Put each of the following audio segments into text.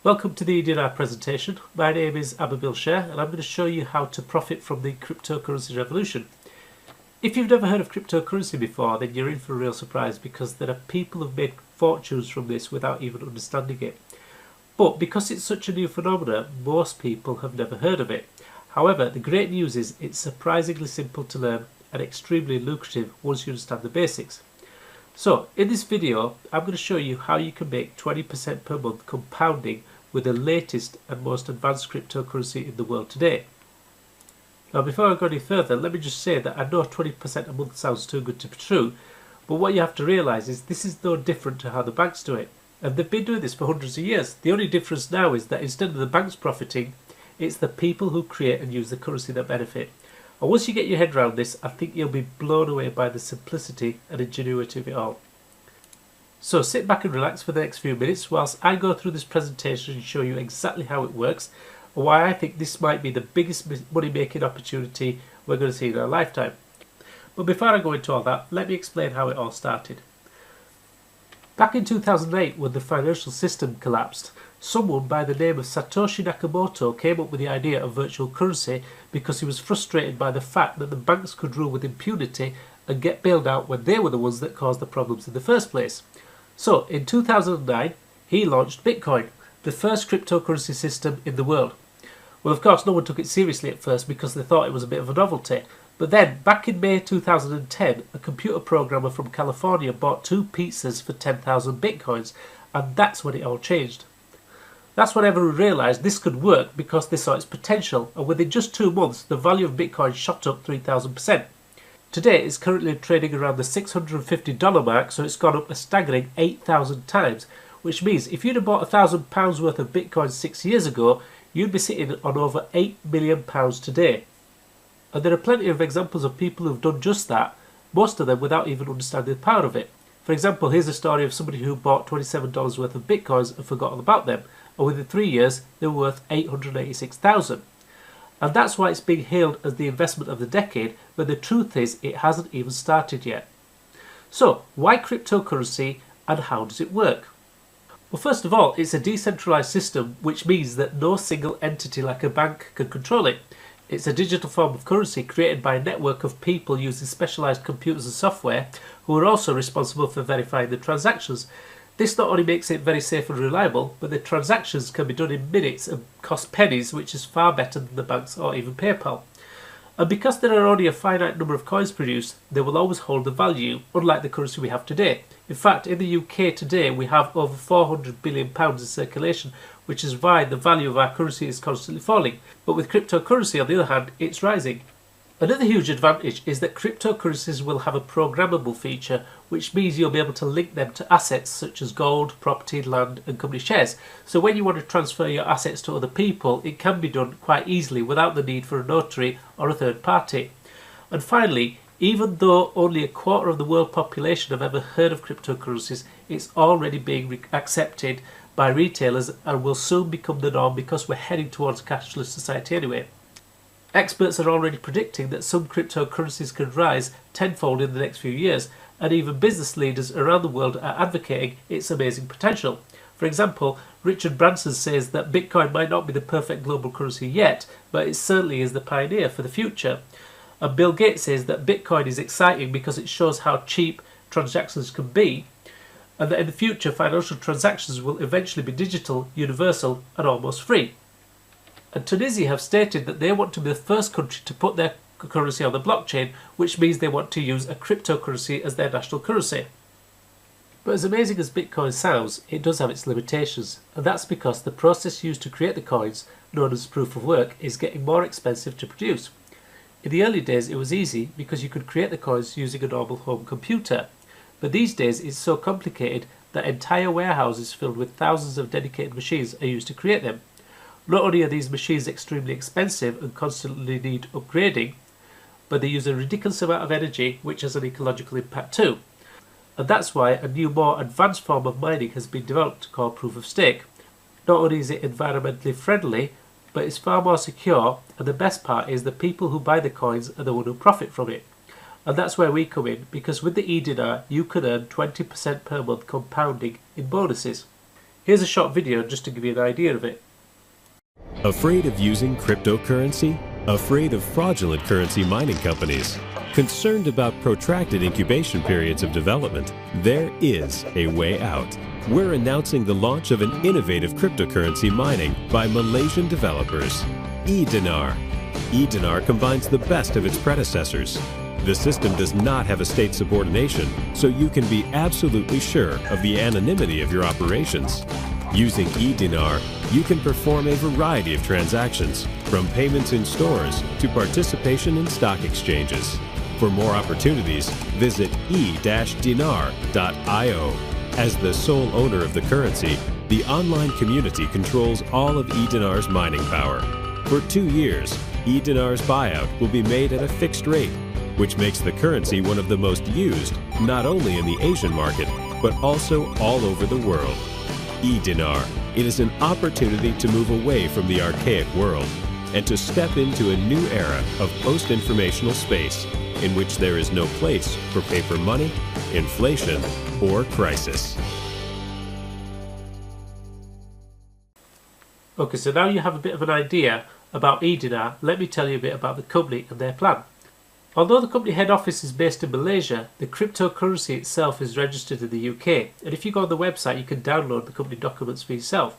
Welcome to the E-Dinar presentation. My name is Ababil Shah and I'm going to show you how to profit from the cryptocurrency revolution. If you've never heard of cryptocurrency before, then you're in for a real surprise because there are people who've made fortunes from this without even understanding it. But because it's such a new phenomenon, most people have never heard of it. However, the great news is it's surprisingly simple to learn and extremely lucrative once you understand the basics. So, in this video, I'm going to show you how you can make 20% per month compounding with the latest and most advanced cryptocurrency in the world today. Now, before I go any further, let me just say that I know 20% a month sounds too good to be true, but what you have to realise is this is no different to how the banks do it. And they've been doing this for hundreds of years. The only difference now is that instead of the banks profiting, it's the people who create and use the currency that benefit. And once you get your head around this, I think you'll be blown away by the simplicity and ingenuity of it all. So sit back and relax for the next few minutes whilst I go through this presentation and show you exactly how it works and why I think this might be the biggest money-making opportunity we're going to see in our lifetime. But before I go into all that, let me explain how it all started. Back in 2008, when the financial system collapsed, someone by the name of Satoshi Nakamoto came up with the idea of virtual currency because he was frustrated by the fact that the banks could rule with impunity and get bailed out when they were the ones that caused the problems in the first place. So, in 2009, he launched Bitcoin, the first cryptocurrency system in the world. Well, of course, no one took it seriously at first because they thought it was a bit of a novelty. But then, back in May 2010, a computer programmer from California bought 2 pizzas for 10,000 Bitcoins, and that's when it all changed. That's when everyone realised this could work because they saw its potential, and within just 2 months the value of Bitcoin shot up 3,000%. Today it's currently trading around the $650 mark, so it's gone up a staggering 8,000 times, which means if you'd have bought £1,000 worth of Bitcoin 6 years ago, you'd be sitting on over £8 million today. And there are plenty of examples of people who've done just that, most of them without even understanding the power of it. For example, here's a story of somebody who bought $27 worth of Bitcoins and forgot all about them, and within 3 years they were worth $886,000. And that's why it's being hailed as the investment of the decade, but the truth is it hasn't even started yet. So, why cryptocurrency and how does it work? Well, first of all, it's a decentralized system, which means that no single entity like a bank can control it. It's a digital form of currency created by a network of people using specialized computers and software who are also responsible for verifying the transactions. This not only makes it very safe and reliable, but the transactions can be done in minutes and cost pennies, which is far better than the banks or even PayPal. And because there are only a finite number of coins produced, they will always hold the value, unlike the currency we have today. In fact, in the UK today we have over £400 billion in circulation, which is why the value of our currency is constantly falling. But with cryptocurrency, on the other hand, it's rising. Another huge advantage is that cryptocurrencies will have a programmable feature, which means you'll be able to link them to assets such as gold, property, land and company shares. So when you want to transfer your assets to other people, it can be done quite easily without the need for a notary or a third party. And finally, even though only a quarter of the world population have ever heard of cryptocurrencies, it's already being accepted by retailers and will soon become the norm because we're heading towards a cashless society anyway. Experts are already predicting that some cryptocurrencies could rise tenfold in the next few years, and even business leaders around the world are advocating its amazing potential. For example, Richard Branson says that Bitcoin might not be the perfect global currency yet, but it certainly is the pioneer for the future. And Bill Gates says that Bitcoin is exciting because it shows how cheap transactions can be, and that in the future financial transactions will eventually be digital, universal and almost free. And Tunisia have stated that they want to be the first country to put their currency on the blockchain, which means they want to use a cryptocurrency as their national currency. But as amazing as Bitcoin sounds, it does have its limitations, and that's because the process used to create the coins, known as proof of work, is getting more expensive to produce. In the early days it was easy because you could create the coins using a normal home computer, but these days it's so complicated that entire warehouses filled with thousands of dedicated machines are used to create them. Not only are these machines extremely expensive and constantly need upgrading, but they use a ridiculous amount of energy, which has an ecological impact too. And that's why a new, more advanced form of mining has been developed called proof of stake. Not only is it environmentally friendly, but it's far more secure, and the best part is the people who buy the coins are the ones who profit from it. And that's where we come in, because with the E-Dinar you can earn 20% per month compounding in bonuses. Here's a short video just to give you an idea of it. Afraid of using cryptocurrency? Afraid of fraudulent currency mining companies? Concerned about protracted incubation periods of development? There is a way out. We're announcing the launch of an innovative cryptocurrency mining by Malaysian developers, E-Dinar. E-Dinar combines the best of its predecessors. The system does not have a state subordination, so you can be absolutely sure of the anonymity of your operations. Using E-Dinar, you can perform a variety of transactions, from payments in stores to participation in stock exchanges. For more opportunities, visit e-dinar.io. As the sole owner of the currency, the online community controls all of E-Dinar's mining power. For 2 years, E-Dinar's buyout will be made at a fixed rate, which makes the currency one of the most used, not only in the Asian market, but also all over the world. E-Dinar. It is an opportunity to move away from the archaic world and to step into a new era of post-informational space in which there is no place for paper money, inflation, or crisis. Okay, so now you have a bit of an idea about E-Dinar. Let me tell you a bit about the company and their plan. Although the company head office is based in Malaysia, the cryptocurrency itself is registered in the UK, and if you go on the website you can download the company documents for yourself.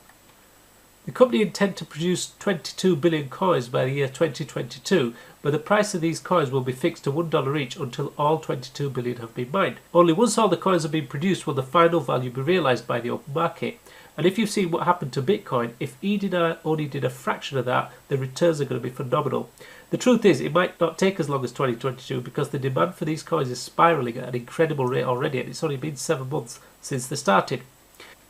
The company intend to produce 22 billion coins by the year 2022, but the price of these coins will be fixed to $1 each until all 22 billion have been mined. Only once all the coins have been produced will the final value be realised by the open market. And if you've seen what happened to Bitcoin, if E-Dinar only did a fraction of that, the returns are going to be phenomenal. The truth is, it might not take as long as 2022 because the demand for these coins is spiralling at an incredible rate already, and it's only been 7 months since they started.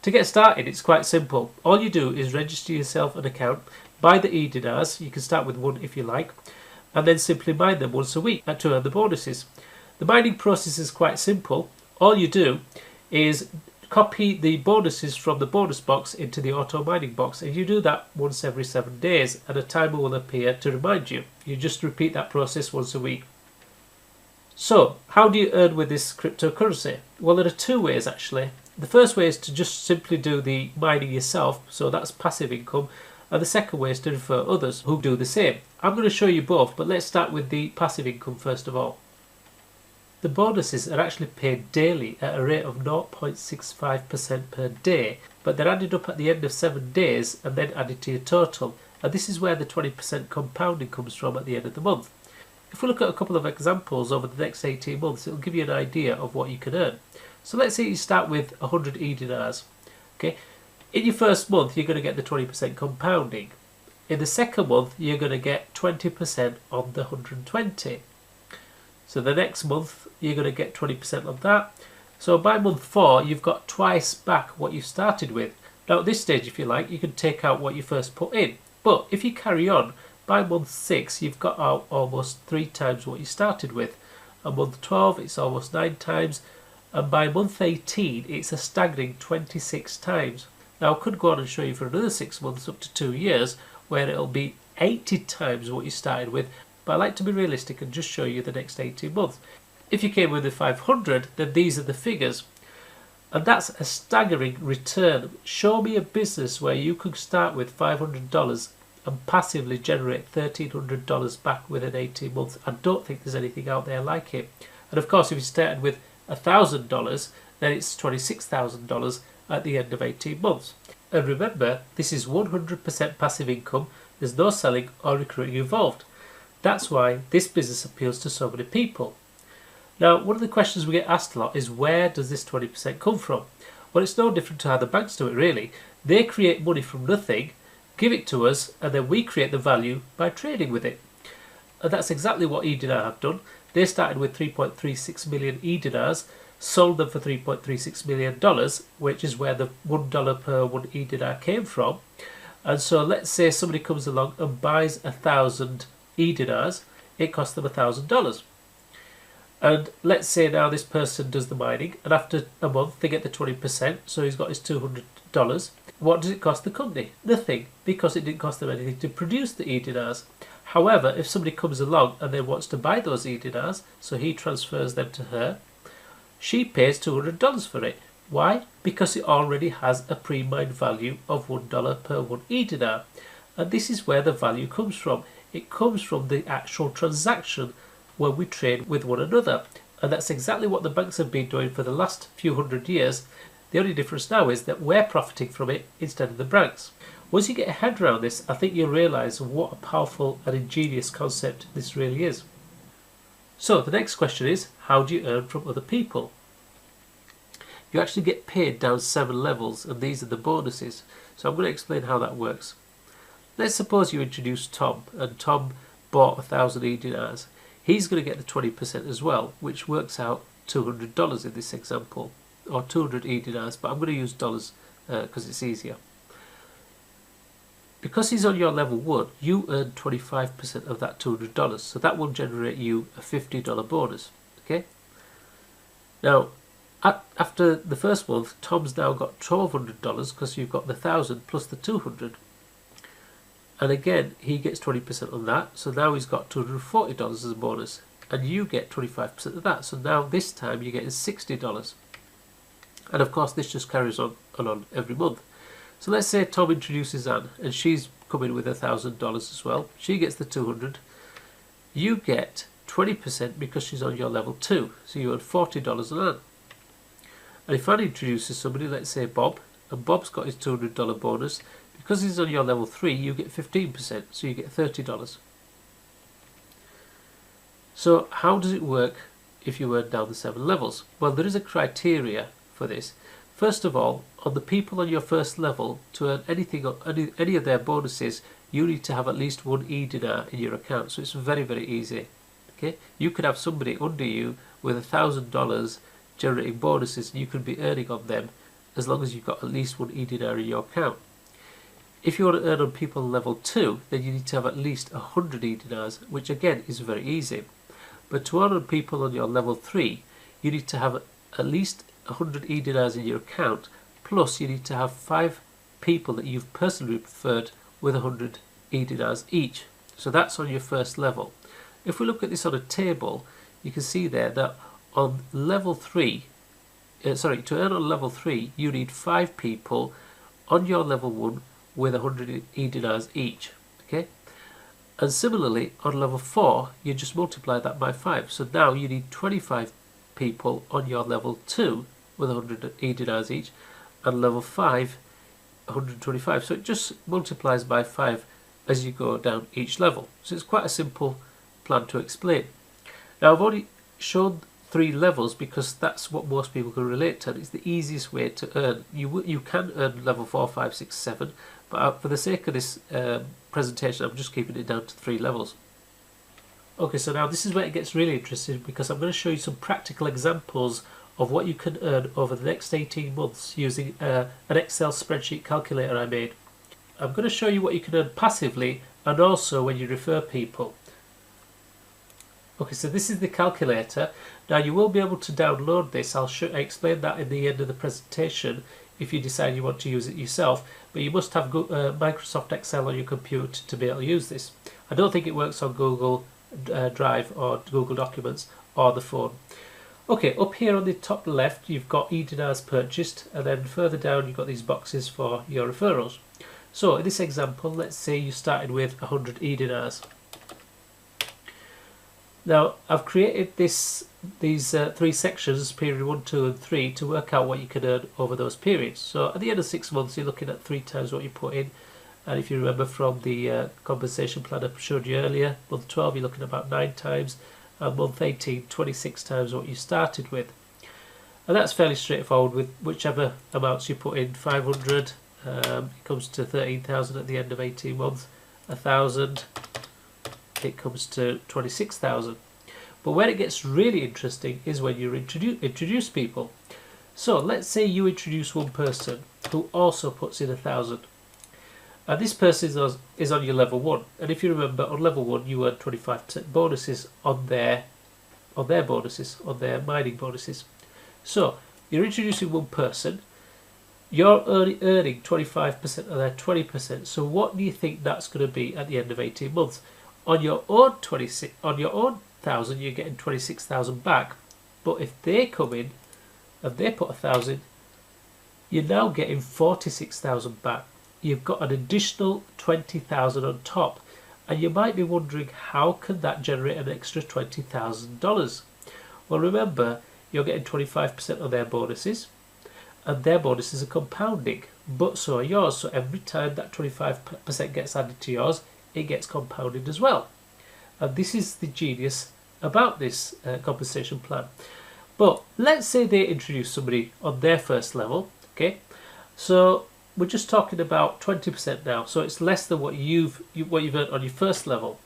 To get started, it's quite simple. All you do is register yourself an account, buy the E-Dinars, you can start with one if you like, and then simply mine them once a week to earn the bonuses. The mining process is quite simple. All you do is copy the bonuses from the bonus box into the auto mining box, and you do that once every 7 days, and a timer will appear to remind you. You just repeat that process once a week. So, how do you earn with this cryptocurrency? Well, there are 2 ways actually. The first way is to just simply do the mining yourself, so that's passive income, and the second way is to refer others who do the same. I'm going to show you both, but let's start with the passive income first of all. The bonuses are actually paid daily at a rate of 0.65% per day, but they're added up at the end of 7 days and then added to your total, and this is where the 20% compounding comes from at the end of the month. If we look at a couple of examples over the next 18 months, it'll give you an idea of what you can earn. So let's say you start with 100 E-Dinars. Okay, in your first month you're going to get the 20% compounding. In the second month you're going to get 20% on the 120. So the next month you're going to get 20% on that. So by month 4 you've got twice back what you started with. Now at this stage, if you like, you can take out what you first put in. But if you carry on, by month 6 you've got out almost 3 times what you started with. And month 12 it's almost 9 times. And by month 18 it's a staggering 26 times. Now I could go on and show you for another 6 months up to 2 years where it'll be 80 times what you started with, but I like to be realistic and just show you the next 18 months. If you came with the 500, then these are the figures, and that's a staggering return. Show me a business where you could start with $500 and passively generate $1,300 back within 18 months. I don't think there's anything out there like it. And of course if you started with $1,000, then it's $26,000 at the end of 18 months. And remember, this is 100% passive income. There's no selling or recruiting involved. That's why this business appeals to so many people. Now, one of the questions we get asked a lot is, where does this 20% come from? Well, it's no different to how the banks do it really. They create money from nothing, give it to us, and then we create the value by trading with it. And that's exactly what E-Dinar have done. They started with 3.36 million E-Dinars, sold them for $3.36 million, which is where the $1 per 1 E-Dinar came from. And so let's say somebody comes along and buys 1,000 E-Dinars, it costs them $1,000. And let's say now this person does the mining, and after a month they get the 20%, so he's got his $200. What does it cost the company? Nothing, because it didn't cost them anything to produce the E-Dinars. However, if somebody comes along and then wants to buy those E-Dinars, so he transfers them to her, she pays $200 for it. Why? Because it already has a pre-mined value of $1 per 1 E-Dinar. And this is where the value comes from. It comes from the actual transaction when we trade with one another. And that's exactly what the banks have been doing for the last few hundred years. The only difference now is that we're profiting from it instead of the banks. Once you get a head around this, I think you'll realise what a powerful and ingenious concept this really is. So the next question is, how do you earn from other people? You actually get paid down 7 levels, and these are the bonuses. So I'm going to explain how that works. Let's suppose you introduce Tom, and Tom bought 1,000 E-Dinars. He's going to get the 20% as well, which works out $200 in this example, or 200 E-Dinars, but I'm going to use dollars because it's easier. Because he's on your level 1, you earn 25% of that $200, so that will generate you a $50 bonus. Okay. Now, after the first month, Tom's now got $1,200 because you've got the 1,000 plus the 200. And again, he gets 20% on that, so now he's got $240 as a bonus, and you get 25% of that. So now this time you're getting $60. And of course, this just carries on and on every month. So let's say Tom introduces Anne, and she's coming with $1,000 as well. She gets the 200. You get 20% because she's on your level 2, so you earn $40 on Anne. And if Anne introduces somebody, let's say Bob, and Bob's got his $200 bonus, because he's on your level 3, you get 15%, so you get $30. So how does it work if you earn down the 7 levels? Well, there is a criteria for this. First of all, on the people on your first level, to earn any of their bonuses, you need to have at least 1 E-Dinar in your account. So it's very, very easy. Okay, you could have somebody under you with $1,000 generating bonuses, and you could be earning on them as long as you've got at least 1 E-Dinar in your account. If you want to earn on people level 2, then you need to have at least 100 E-Dinars, which again is very easy. But to earn on people on your level 3, you need to have at least 100 E-Dinars in your account, plus you need to have 5 people that you've personally preferred with 100 E-Dinars each. So that's on your first level. If we look at this on a table, you can see there that on level 3, to earn on level 3, you need 5 people on your level 1 with 100 E-Dinars each. Okay, and similarly on level 4, you just multiply that by 5. So now you need 25 people on your level 2 with 100 E-Dinars each, and level 5 125. So it just multiplies by 5 as you go down each level. So it's quite a simple plan to explain. Now I've already shown 3 levels because that's what most people can relate to, and it's the easiest way to earn. You can earn level 4, 5, 6, 7, but for the sake of this presentation, I'm just keeping it down to 3 levels. Okay, so now this is where it gets really interesting, because I'm going to show you some practical examples of what you can earn over the next 18 months using an Excel spreadsheet calculator I made. I'm going to show you what you can earn passively and also when you refer people. Okay, so this is the calculator. Now you will be able to download this. I'll explain that in the end of the presentation if you decide you want to use it yourself, but you must have Microsoft Excel on your computer to be able to use this. I don't think it works on Google Drive or Google Documents or the phone. Okay, up here on the top left you've got E-Dinars purchased, and then further down you've got these boxes for your referrals. So in this example, let's say you started with 100 E-Dinars. Now I've created these 3 sections, period 1, 2 and 3, to work out what you can earn over those periods. So at the end of 6 months you're looking at 3 times what you put in, and if you remember from the compensation plan I showed you earlier, month 12 you're looking at about 9 times, and month 18 26 times what you started with. And that's fairly straightforward with whichever amounts you put in. 500, it comes to 13,000 at the end of 18 months, 1,000, it comes to 26,000. But where it gets really interesting is when you introduce people. So let's say you introduce one person who also puts in 1,000, and this person is on your level 1, and if you remember, on level 1 you earn 25% bonuses on their bonuses, on their mining bonuses. So you're introducing one person, you're earning 25% of their 20%. So what do you think that's going to be at the end of 18 months? On your own 1,000, you're getting 26,000 back. But if they come in and they put 1,000, you're now getting 46,000 back. You've got an additional 20,000 on top, and you might be wondering, how can that generate an extra $20,000? Well, remember, you're getting 25% of their bonuses, and their bonuses are compounding, but so are yours. So every time that 25% gets added to yours, it gets compounded as well. And this is the genius about this compensation plan. But let's say they introduce somebody on their first level, okay? So we're just talking about 20% now, so it's less than what you've earned on your first level.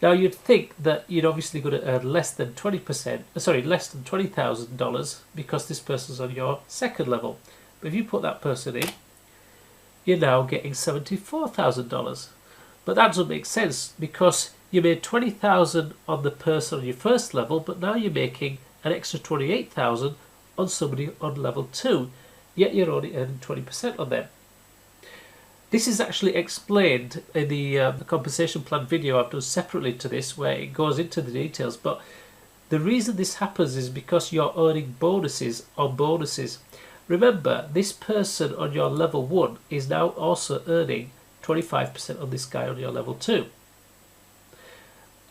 Now you'd think that you're obviously going to earn less than 20%, less than $20,000 because this person's on your second level. But if you put that person in, you're now getting $74,000. But that doesn't make sense, because you made $20,000 on the person on your first level, but now you're making an extra $28,000 on somebody on level 2, yet you're only earning 20% on them. This is actually explained in the compensation plan video I've done separately to this, where it goes into the details. But the reason this happens is because you're earning bonuses on bonuses. Remember, this person on your level 1 is now also earning 25% on this guy on your level 2.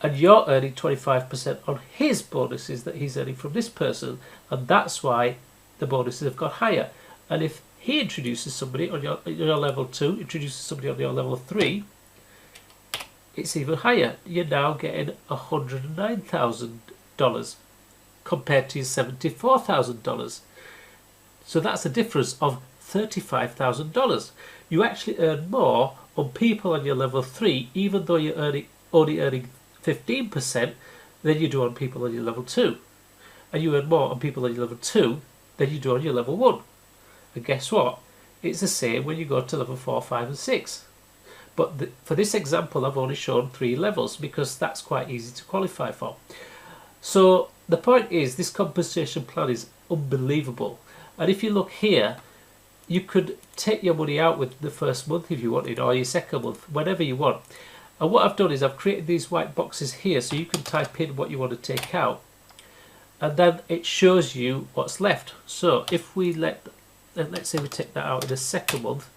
And you're earning 25% on his bonuses that he's earning from this person. And that's why the bonuses have got higher. And if he introduces somebody on your level 2, introduces somebody on your level 3, it's even higher. You're now getting $109,000 compared to your $74,000. So that's a difference of $35,000. You actually earn more on people on your level 3, even though you're only earning 15%, than you do on people on your level 2. And you earn more on people on your level 2 than you do on your level 1. And guess what? It's the same when you go to level 4, 5 and 6. But for this example, I've only shown 3 levels because that's quite easy to qualify for. So the point is, this compensation plan is unbelievable. And if you look here, you could take your money out with the first month if you wanted, or your second month, whenever you want. And what I've done is I've created these white boxes here so you can type in what you want to take out. And then it shows you what's left. So if we let's say we take that out in the second month,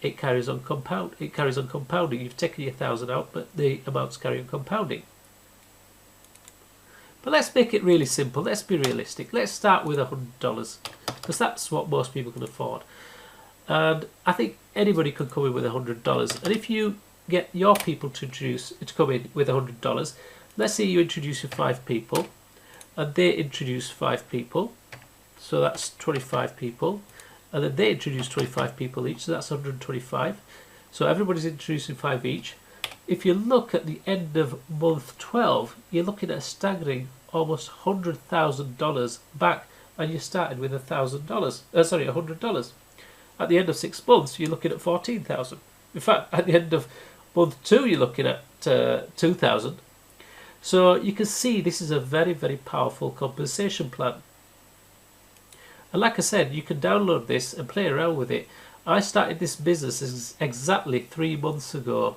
it carries on compounding. You've taken your 1,000 out, but the amounts carry on compounding. But let's make it really simple. Let's be realistic. Let's start with $100, because that's what most people can afford. And I think anybody could come in with $100. And if you get your people to come in with $100, let's say you introduce your 5 people, and they introduce 5 people, so that's 25 people. And then they introduce 25 people each, so that's 125. So everybody's introducing 5 each. If you look at the end of month 12, you're looking at a staggering almost $100,000 back, and you started with $100. At the end of 6 months, you're looking at $14,000. In fact, at the end of month 2, you're looking at $2,000. So you can see this is a very, very powerful compensation plan. And like I said, you can download this and play around with it. I started this business exactly 3 months ago,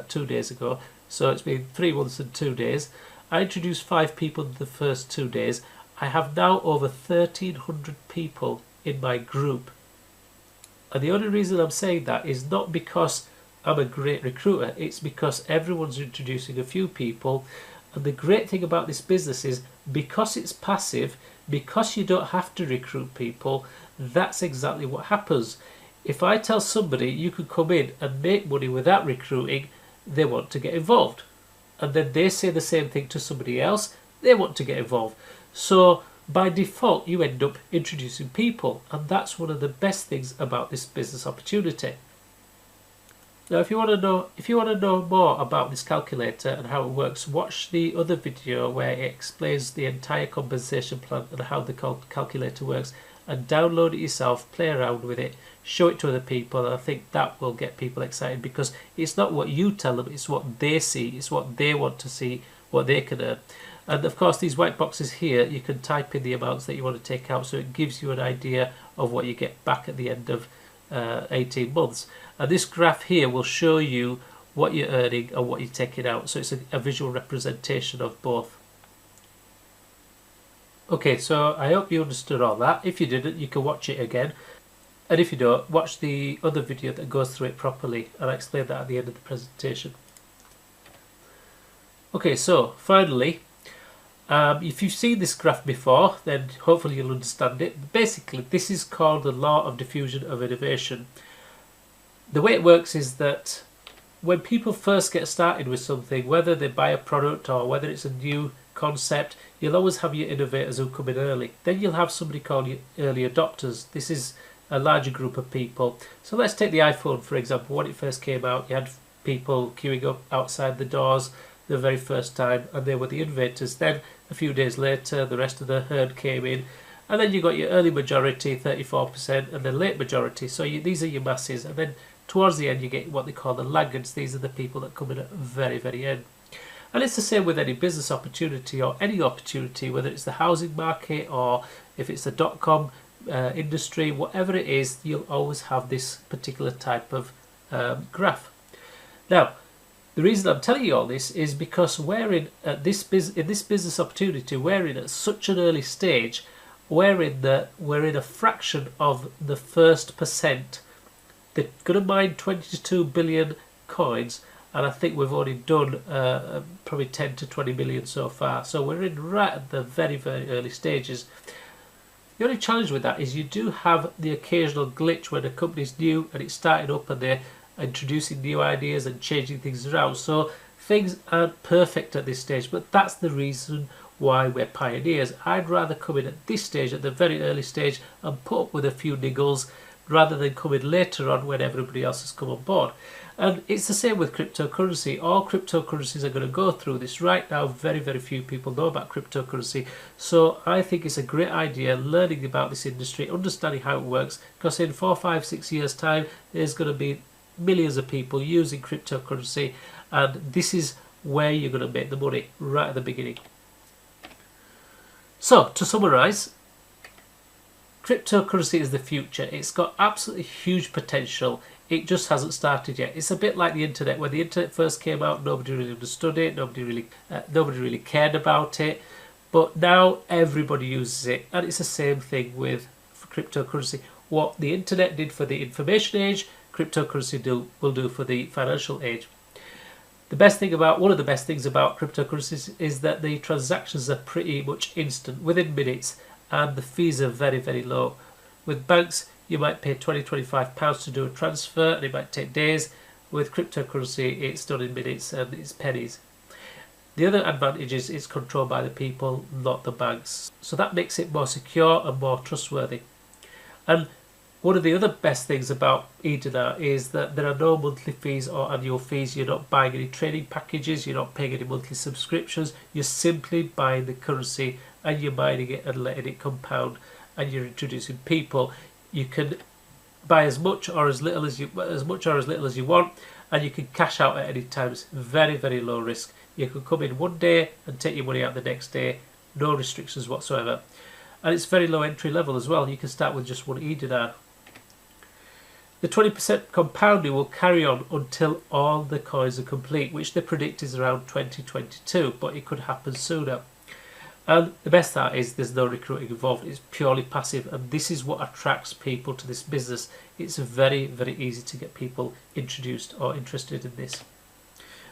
2 days ago. So it's been 3 months and 2 days. I introduced 5 people in the first 2 days. I have now over 1,300 people in my group. And the only reason I'm saying that is not because I'm a great recruiter. It's because everyone's introducing a few people. And the great thing about this business is, because it's passive, because you don't have to recruit people, that's exactly what happens. If I tell somebody you can come in and make money without recruiting, they want to get involved. And then they say the same thing to somebody else, they want to get involved. So by default, you end up introducing people, and that's one of the best things about this business opportunity. Now, if you want to know more about this calculator and how it works, watch the other video where it explains the entire compensation plan and how the calculator works, and download it yourself, play around with it, show it to other people. And I think that will get people excited, because it's not what you tell them, it's what they see, it's what they want to see, what they can earn. And of course, these white boxes here, you can type in the amounts that you want to take out, so it gives you an idea of what you get back at the end of 18 months. And this graph here will show you what you're earning and what you're taking out, so it's a visual representation of both. Okay, so I hope you understood all that. If you didn't, you can watch it again. And if you don't, watch the other video that goes through it properly, and I explain that at the end of the presentation. Okay, so finally, if you've seen this graph before, then hopefully you'll understand it. Basically, this is called the law of diffusion of innovation. The way it works is that when people first get started with something, whether they buy a product or whether it's a new concept, you'll always have your innovators who come in early. Then you'll have somebody called your early adopters. This is a larger group of people. So let's take the iPhone, for example. When it first came out, you had people queuing up outside the doors the very first time, and they were the innovators. Then a few days later, the rest of the herd came in, and then you got your early majority, 34%, and then late majority. So these are your masses, and then towards the end you get what they call the laggards. These are the people that come in at the very, very end. And it's the same with any business opportunity or any opportunity, whether it's the housing market or if it's the .com industry, whatever it is, you'll always have this particular type of graph. Now, the reason I'm telling you all this is because we're in this business opportunity, we're in at such an early stage, we're in a fraction of the first percent. They're going to mine 22 billion coins, and I think we've only done probably 10 to 20 million so far. So we're in right at the very, very early stages. The only challenge with that is you do have the occasional glitch when a company's new and it's starting up and they're introducing new ideas and changing things around. So things aren't perfect at this stage, but that's the reason why we're pioneers. I'd rather come in at this stage, at the very early stage, and put up with a few niggles rather than come in later on when everybody else has come on board. And it's the same with cryptocurrency. All cryptocurrencies are going to go through this. Right now, very, very few people know about cryptocurrency. So I think it's a great idea learning about this industry, understanding how it works, because in 4, 5, 6 years' time, there's going to be millions of people using cryptocurrency, and this is where you're going to make the money right at the beginning. So, to summarise, cryptocurrency is the future. It's got absolutely huge potential. It just hasn't started yet. It's a bit like the internet. When the internet first came out, nobody really understood it. Nobody really cared about it. But now everybody uses it, and it's the same thing with cryptocurrency. What the internet did for the information age, cryptocurrency will do for the financial age. One of the best things about cryptocurrencies is that the transactions are pretty much instant, within minutes, and the fees are very, very low. With banks, you might pay £20–25 to do a transfer, and it might take days. With cryptocurrency, it's done in minutes and it's pennies. The other advantage is it's controlled by the people, not the banks. So that makes it more secure and more trustworthy. And one of the other best things about E-Dinar is that there are no monthly fees or annual fees. You're not buying any trading packages, you're not paying any monthly subscriptions. You're simply buying the currency and you're mining it and letting it compound, and you're introducing people. You can buy as much or as little as you want, and you can cash out at any time. It's very, very low risk. You can come in one day and take your money out the next day, no restrictions whatsoever. And it's very low entry level as well. You can start with just one E-Dinar. The 20% compounding will carry on until all the coins are complete, which they predict is around 2022, but it could happen sooner. And the best part is there's no recruiting involved. It's purely passive, and this is what attracts people to this business. It's very, very easy to get people introduced or interested in this.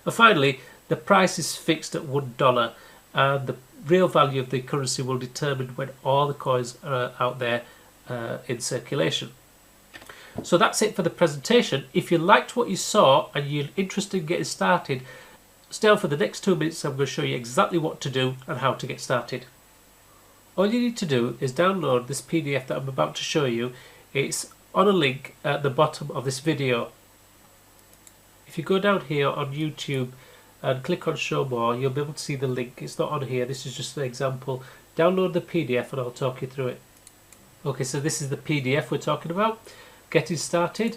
And finally, the price is fixed at $1, and the real value of the currency will determine when all the coins are out there in circulation. So that's it for the presentation. If you liked what you saw and you're interested in getting started, stay on for the next 2 minutes. I'm going to show you exactly what to do and how to get started. All you need to do is download this PDF that I'm about to show you. It's on a link at the bottom of this video. If you go down here on YouTube and click on show more, you'll be able to see the link. It's not on here, this is just an example. Download the PDF and I'll talk you through it. Okay, so this is the PDF we're talking about. Getting started.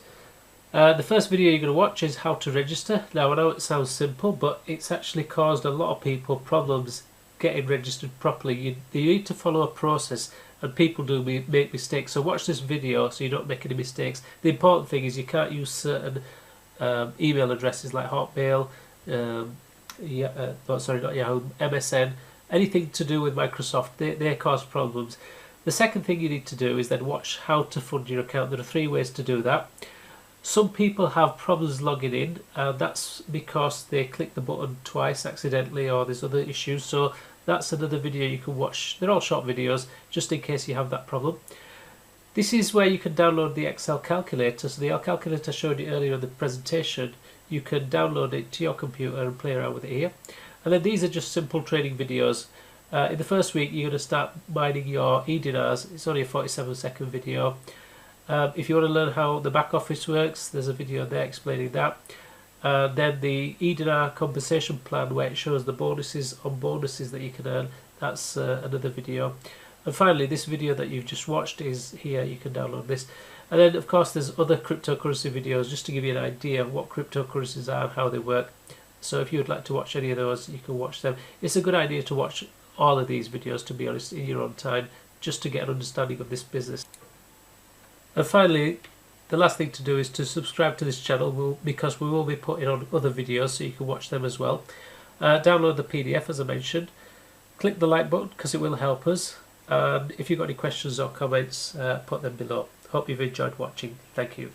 The first video you're going to watch is how to register. Now I know it sounds simple, but it's actually caused a lot of people problems getting registered properly. You need to follow a process, and people do make mistakes. So watch this video so you don't make any mistakes. The important thing is you can't use certain email addresses like Hotmail, sorry, not Yahoo, MSN, anything to do with Microsoft. They cause problems. The second thing you need to do is then watch how to fund your account. There are 3 ways to do that. Some people have problems logging in, and that's because they click the button twice accidentally, or there's other issues. So that's another video you can watch. They're all short videos, just in case you have that problem. This is where you can download the Excel calculator. So the calculator I showed you earlier in the presentation, you can download it to your computer and play around with it here. And then these are just simple trading videos. In the first week, you're going to start mining your E-Dinars. It's only a 47-second video. If you want to learn how the back office works, there's a video there explaining that. Then the E-Dinar compensation plan, where it shows the bonuses on bonuses that you can earn. That's another video. And finally, this video that you've just watched is here. You can download this. And then, of course, there's other cryptocurrency videos just to give you an idea of what cryptocurrencies are and how they work. So if you would like to watch any of those, you can watch them. It's a good idea to watch all of these videos, to be honest, in your own time, just to get an understanding of this business. And finally, the last thing to do is to subscribe to this channel, because we will be putting on other videos so you can watch them as well. Download the PDF as I mentioned. Click the like button because it will help us. And if you've got any questions or comments, put them below. Hope you've enjoyed watching. Thank you.